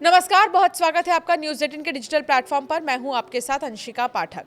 नमस्कार, बहुत स्वागत है आपका न्यूज़ 18 के डिजिटल प्लेटफॉर्म पर। मैं हूं आपके साथ अंशिका पाठक।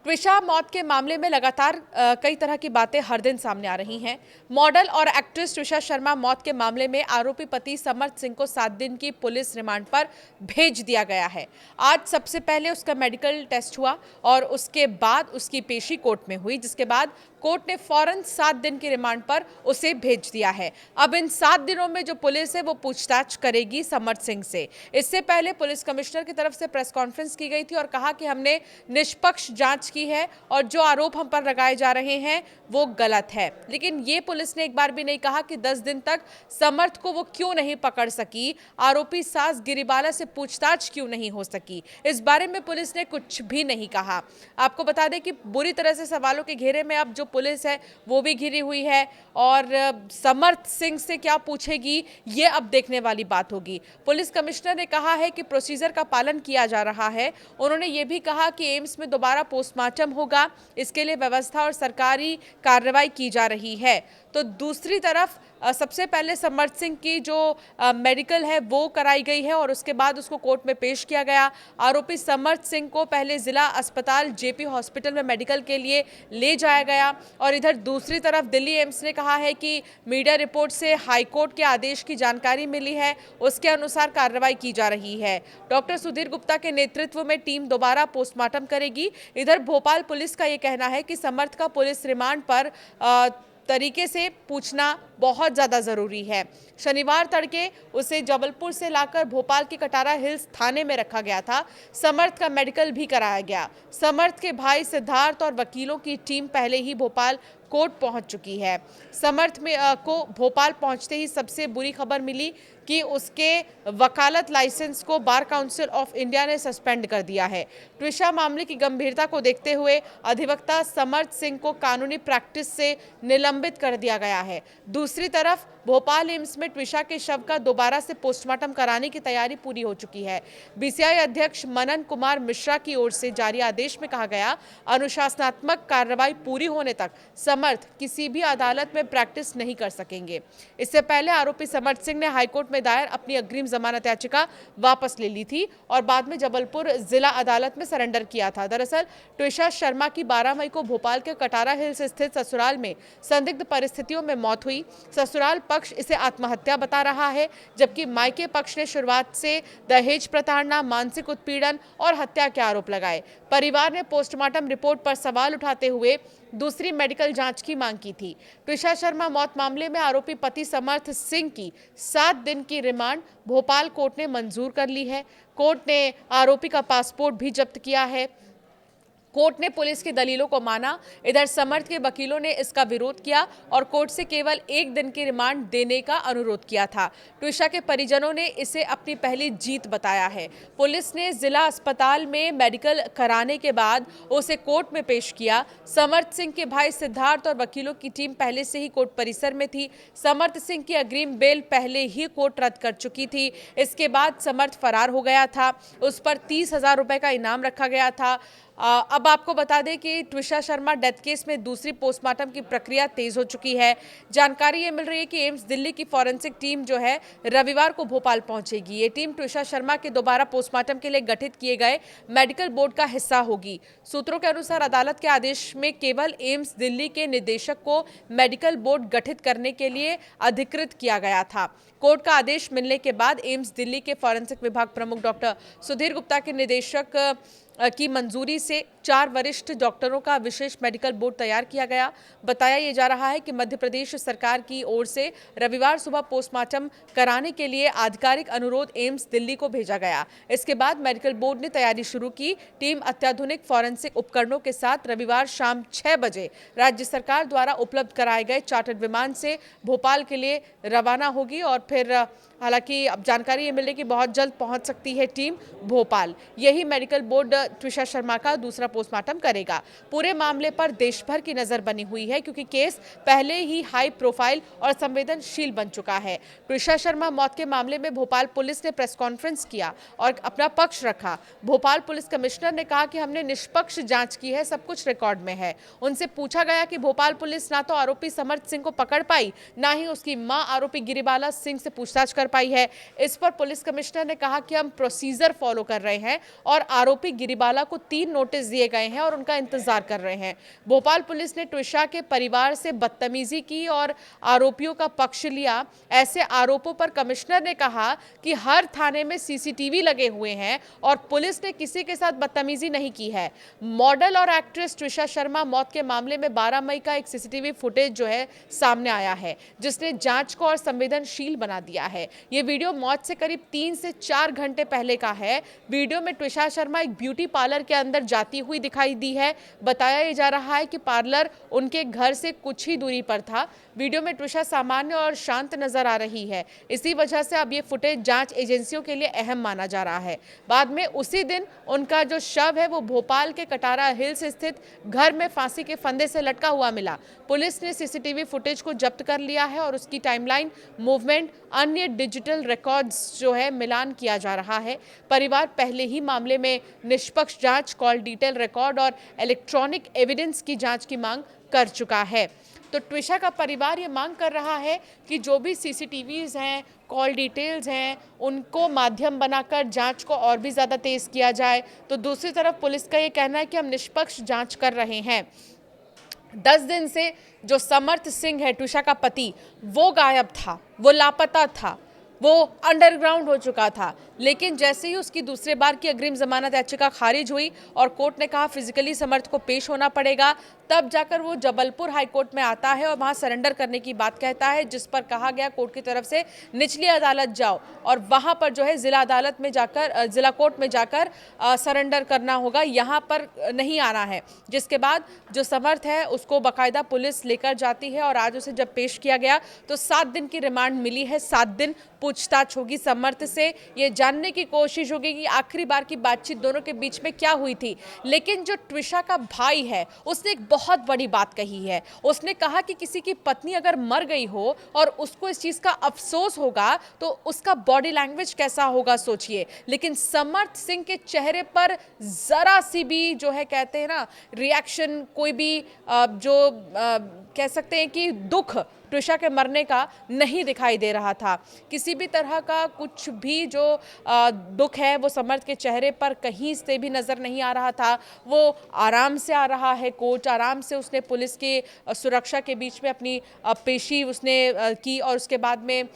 ट्विशा मौत के मामले में लगातार कई तरह की बातें हर दिन सामने आ रही हैं। मॉडल और एक्ट्रेस ट्विशा शर्मा मौत के मामले में आरोपी पति समर्थ सिंह को 7 दिन की पुलिस रिमांड पर भेज दिया गया है। आज सबसे पहले उसका मेडिकल टेस्ट हुआ और उसके बाद उसकी पेशी कोर्ट में हुई, जिसके बाद कोर्ट ने फौरन 7 दिन की रिमांड पर उसे भेज दिया है। अब इन 7 दिनों में जो पुलिस है वो पूछताछ करेगी समर्थ सिंह से। इससे पहले पुलिस कमिश्नर की तरफ से प्रेस कॉन्फ्रेंस की गई थी और कहा कि हमने निष्पक्ष जांच की है और जो आरोप हम पर लगाए जा रहे हैं वो गलत है। लेकिन ये पुलिस ने एक बार भी नहीं कहा कि 10 दिन तक समर्थ को वो क्यों नहीं पकड़ सकी, आरोपी सास गिरिबाला से पूछताछ क्यों नहीं हो सकी। इस बारे में पुलिस ने कुछ भी नहीं कहा। आपको बता दें कि बुरी तरह से सवालों के घेरे में अब जो पुलिस है वो भी घिरी हुई है और समर्थ सिंह से क्या पूछेगी ये अब देखने वाली बात होगी। पुलिस कमिश्नर ने कहा है कि प्रोसीजर का पालन किया जा रहा है। उन्होंने ये भी कहा कि एम्स में दोबारा पोस्टमार्टम होगा, इसके लिए व्यवस्था और सरकारी कार्रवाई की जा रही है। तो दूसरी तरफ सबसे पहले समर्थ सिंह की जो मेडिकल है वो कराई गई है और उसके बाद उसको कोर्ट में पेश किया गया। आरोपी समर्थ सिंह को पहले जिला अस्पताल जेपी हॉस्पिटल में मेडिकल के लिए ले जाया गया और इधर दूसरी तरफ दिल्ली एम्स ने कहा है कि मीडिया रिपोर्ट से हाईकोर्ट के आदेश की जानकारी मिली है, उसके अनुसार कार्रवाई की जा रही है। डॉक्टर सुधीर गुप्ता के नेतृत्व में टीम दोबारा पोस्टमार्टम करेगी। इधर भोपाल पुलिस का ये कहना है कि समर्थ का पुलिस रिमांड पर तरीके से पूछना बहुत ज़्यादा ज़रूरी है। शनिवार तड़के उसे जबलपुर से लाकर भोपाल के कटारा हिल्स थाने में रखा गया था। समर्थ का मेडिकल भी कराया गया। समर्थ के भाई सिद्धार्थ और वकीलों की टीम पहले ही भोपाल कोर्ट पहुंच चुकी है। समर्थ को भोपाल पहुंचते ही सबसे बुरी खबर मिली कि उसके वकालत लाइसेंस को बार काउंसिल ऑफ इंडिया ने सस्पेंड कर दिया है। ट्विशा मामले की गंभीरता को देखते हुए अधिवक्ता समर्थ सिंह को कानूनी प्रैक्टिस से निलंबित कर दिया गया है। दूसरी तरफ भोपाल एम्स में ट्विशा के शव का दोबारा से पोस्टमार्टम कराने की तैयारी पूरी हो चुकी है। बीसीआई अध्यक्ष मनन कुमार मिश्रा की ओर से जारी आदेश में कहा गया, अनुशासनात्मक कार्रवाई पूरी होने तक समर्थ किसी भी अदालत में प्रैक्टिस नहीं कर सकेंगे। इससे पहले आरोपी समर्थ सिंह ने हाईकोर्ट में दायर अपनी अग्रिम जमानत याचिका वापस ले ली थी और बाद में जबलपुर जिला अदालत में सरेंडर किया था। दरअसल ट्विशा शर्मा की 12 मई को भोपाल के कटारा हिल्स स्थित ससुराल में संदिग्ध परिस्थितियों में मौत हुई। ससुराल पक्ष इसे आत्महत्या बता रहा है, जबकि मायके पक्ष ने शुरुआत से दहेज प्रताड़ना, मानसिक उत्पीड़न और हत्या के आरोप लगाए। परिवार ने पोस्टमार्टम रिपोर्ट पर सवाल उठाते हुए दूसरी मेडिकल जांच की मांग की थी। ट्विशा शर्मा मौत मामले में आरोपी पति समर्थ सिंह की 7 दिन की रिमांड भोपाल कोर्ट ने मंजूर कर ली है। कोर्ट ने आरोपी का पासपोर्ट भी जब्त किया है। कोर्ट ने पुलिस की दलीलों को माना। इधर समर्थ के वकीलों ने इसका विरोध किया और कोर्ट से केवल 1 दिन की रिमांड देने का अनुरोध किया था। ट्विशा के परिजनों ने इसे अपनी पहली जीत बताया है। पुलिस ने जिला अस्पताल में मेडिकल कराने के बाद उसे कोर्ट में पेश किया। समर्थ सिंह के भाई सिद्धार्थ और वकीलों की टीम पहले से ही कोर्ट परिसर में थी। समर्थ सिंह की अग्रिम बेल पहले ही कोर्ट रद्द कर चुकी थी। इसके बाद समर्थ फरार हो गया था। उस पर 30,000 रुपए का इनाम रखा गया था। अब आपको बता दें कि ट्विशा शर्मा डेथ केस में दूसरी पोस्टमार्टम की प्रक्रिया तेज हो चुकी है। जानकारी ये मिल रही है कि एम्स दिल्ली की फॉरेंसिक टीम जो है रविवार को भोपाल पहुंचेगी। ये टीम ट्विशा शर्मा के दोबारा पोस्टमार्टम के लिए गठित किए गए मेडिकल बोर्ड का हिस्सा होगी। सूत्रों के अनुसार अदालत के आदेश में केवल एम्स दिल्ली के निदेशक को मेडिकल बोर्ड गठित करने के लिए अधिकृत किया गया था। कोर्ट का आदेश मिलने के बाद एम्स दिल्ली के फॉरेंसिक विभाग प्रमुख डॉक्टर सुधीर गुप्ता के निदेशक की मंजूरी से 4 वरिष्ठ डॉक्टरों का विशेष मेडिकल बोर्ड तैयार किया गया। बताया ये जा रहा है कि मध्य प्रदेश सरकार की ओर से रविवार सुबह पोस्टमार्टम कराने के लिए आधिकारिक अनुरोध एम्स दिल्ली को भेजा गया। इसके बाद मेडिकल बोर्ड ने तैयारी शुरू की। टीम अत्याधुनिक फॉरेंसिक उपकरणों के साथ रविवार शाम 6 बजे राज्य सरकार द्वारा उपलब्ध कराए गए चार्टर्ड विमान से भोपाल के लिए रवाना होगी और फिर हालांकि अब जानकारी ये मिल रही है कि बहुत जल्द पहुंच सकती है टीम भोपाल। यही मेडिकल बोर्ड ट्विशा शर्मा का दूसरा पोस्टमार्टम करेगा। पूरे मामले पर देश भर की नजर बनी हुई है क्योंकि केस पहले ही हाई प्रोफाइल और संवेदनशील बन चुका है। ट्विशा शर्मा मौत के मामले में भोपाल पुलिस ने प्रेस कॉन्फ्रेंस किया और अपना पक्ष रखा। भोपाल पुलिस कमिश्नर ने कहा कि हमने निष्पक्ष जांच की है, सब कुछ रिकॉर्ड में है। उनसे पूछा गया कि भोपाल पुलिस ना तो आरोपी समर्थ सिंह को पकड़ पाई, ना ही उसकी मां आरोपी गिरिबाला सिंह से पूछताछ कर पाई है। इस पर पुलिस कमिश्नर ने कहा कि हम प्रोसीजर फॉलो कर रहे हैं और आरोपी गिरिबाला को 3 नोटिस दिए गए हैं और उनका इंतजार कर रहे हैं। भोपाल पुलिस ने ट्विशा के परिवार से बदतमीजी की और आरोपियों का पक्ष लिया। ऐसे आरोपों पर कमिश्नर ने कहा कि हर थाने में सीसीटीवी लगे हुए हैं और पुलिस ने किसी के साथ बदतमीजी नहीं की है। मॉडल और एक्ट्रेस ट्विशा शर्मा मौत के मामले में 12 मई का एक सीसीटीवी फुटेज जो है सामने आया है, जिसने जांच को और संवेदनशील बना दिया है। ये वीडियो मौत से करीब 3 से 4 घंटे पहले का है। वीडियो में ट्विशा शर्मा एक ब्यूटी पार्लर के अंदर जाती हुई दिखाई दी है। बताया जा रहा है कि पार्लर उनके घर से कुछ ही दूरी पर था। वीडियो में ट्विशा सामान्य और शांत नजर आ रही है। इसी वजह से अब ये फुटेज जांच एजेंसियों के लिए अहम माना जा रहा है। बाद में उसी दिन उनका जो शव है वो भोपाल के कटारा हिल्स स्थित घर में फांसी के फंदे से लटका हुआ मिला। पुलिस ने सीसीटीवी फुटेज को जब्त कर लिया है और उसकी टाइमलाइन, मूवमेंट, अन्य डिजिटल रिकॉर्ड्स जो है मिलान किया जा रहा है। परिवार पहले ही मामले में निष्पक्ष जांच, कॉल डिटेल रिकॉर्ड और इलेक्ट्रॉनिक एविडेंस की जांच की मांग कर चुका है। तो ट्विशा का परिवार ये मांग कर रहा है कि जो भी सीसीटीवीज हैं, कॉल डिटेल्स हैं, उनको माध्यम बनाकर जांच को और भी ज़्यादा तेज़ किया जाए। तो दूसरी तरफ पुलिस का ये कहना है कि हम निष्पक्ष जांच कर रहे हैं। 10 दिन से जो समर्थ सिंह है, ट्विशा का पति, वो गायब था, वो लापता था, वो अंडरग्राउंड हो चुका था। लेकिन जैसे ही उसकी दूसरे बार की अग्रिम जमानत याचिका खारिज हुई और कोर्ट ने कहा फिजिकली समर्थ को पेश होना पड़ेगा, तब जाकर वो जबलपुर हाई कोर्ट में आता है और वहाँ सरेंडर करने की बात कहता है, जिस पर कहा गया कोर्ट की तरफ से निचली अदालत जाओ और वहाँ पर जो है जिला अदालत में जाकर, जिला कोर्ट में जाकर सरेंडर करना होगा, यहाँ पर नहीं आना है। जिसके बाद जो समर्थ है उसको बाकायदा पुलिस लेकर जाती है और आज उसे जब पेश किया गया तो 7 दिन की रिमांड मिली है। 7 दिन पूछताछ होगी समर्थ से, ये जानने की कोशिश होगी कि आखिरी बार की बातचीत दोनों के बीच में क्या हुई थी। लेकिन जो ट्विशा का भाई है उसने एक बहुत बड़ी बात कही है। उसने कहा कि किसी की पत्नी अगर मर गई हो और उसको इस चीज़ का अफसोस होगा तो उसका बॉडी लैंग्वेज कैसा होगा सोचिए। लेकिन समर्थ सिंह के चेहरे पर ज़रा सी भी जो है कहते हैं ना रिएक्शन, कोई भी कह सकते हैं कि दुख ट्विशा के मरने का नहीं दिखाई दे रहा था। किसी भी तरह का कुछ भी जो दुख है वो समर्थ के चेहरे पर कहीं से भी नज़र नहीं आ रहा था। वो आराम से आ रहा है कोर्ट, आराम से उसने पुलिस के सुरक्षा के बीच में अपनी पेशी उसने की और उसके बाद में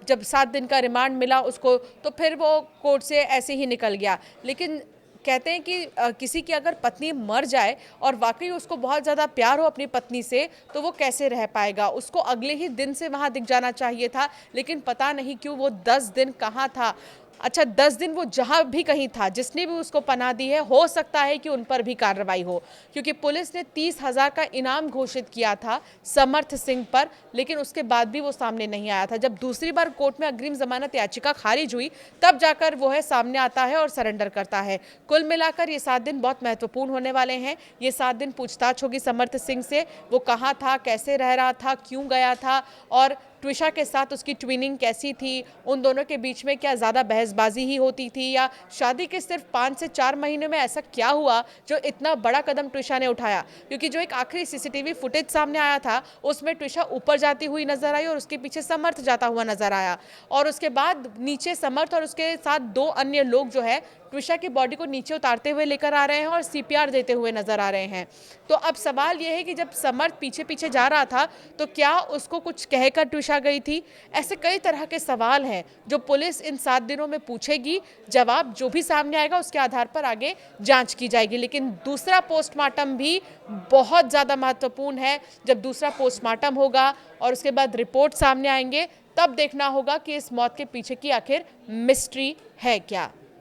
जब 7 दिन का रिमांड मिला उसको, तो फिर वो कोर्ट से ऐसे ही निकल गया। लेकिन कहते हैं कि किसी की अगर पत्नी मर जाए और वाकई उसको बहुत ज़्यादा प्यार हो अपनी पत्नी से, तो वो कैसे रह पाएगा। उसको अगले ही दिन से वहाँ दिख जाना चाहिए था, लेकिन पता नहीं क्यों वो 10 दिन कहाँ था। अच्छा, 10 दिन वो जहाँ भी कहीं था, जिसने भी उसको पनाह दी है, हो सकता है कि उन पर भी कार्रवाई हो, क्योंकि पुलिस ने 30,000 का इनाम घोषित किया था समर्थ सिंह पर, लेकिन उसके बाद भी वो सामने नहीं आया था। जब दूसरी बार कोर्ट में अग्रिम जमानत याचिका खारिज हुई तब जाकर वो है सामने आता है और सरेंडर करता है। कुल मिलाकर ये 7 दिन बहुत महत्वपूर्ण होने वाले हैं। ये 7 दिन पूछताछ होगी समर्थ सिंह से, वो कहाँ था, कैसे रह रहा था, क्यों गया था और ट्विशा के साथ उसकी ट्विनिंग कैसी थी, उन दोनों के बीच में क्या ज़्यादा बहसबाजी ही होती थी या शादी के सिर्फ 5 से 4 महीने में ऐसा क्या हुआ जो इतना बड़ा कदम ट्विशा ने उठाया। क्योंकि जो एक आखिरी सीसीटीवी फुटेज सामने आया था उसमें ट्विशा ऊपर जाती हुई नजर आई और उसके पीछे समर्थ जाता हुआ नजर आया और उसके बाद नीचे समर्थ और उसके साथ 2 अन्य लोग जो है ट्विशा की बॉडी को नीचे उतारते हुए लेकर आ रहे हैं और सीपीआर देते हुए नजर आ रहे हैं। तो अब सवाल यह है कि जब समर्थ पीछे पीछे जा रहा था तो क्या उसको कुछ कहकर ट्विशा गई थी। ऐसे कई तरह के सवाल हैं जो पुलिस इन 7 दिनों में पूछेगी। जवाब जो भी सामने आएगा उसके आधार पर आगे जांच की जाएगी। लेकिन दूसरा पोस्टमार्टम भी बहुत ज़्यादा महत्वपूर्ण है। जब दूसरा पोस्टमार्टम होगा और उसके बाद रिपोर्ट सामने आएंगे तब देखना होगा कि इस मौत के पीछे की आखिर मिस्ट्री है क्या।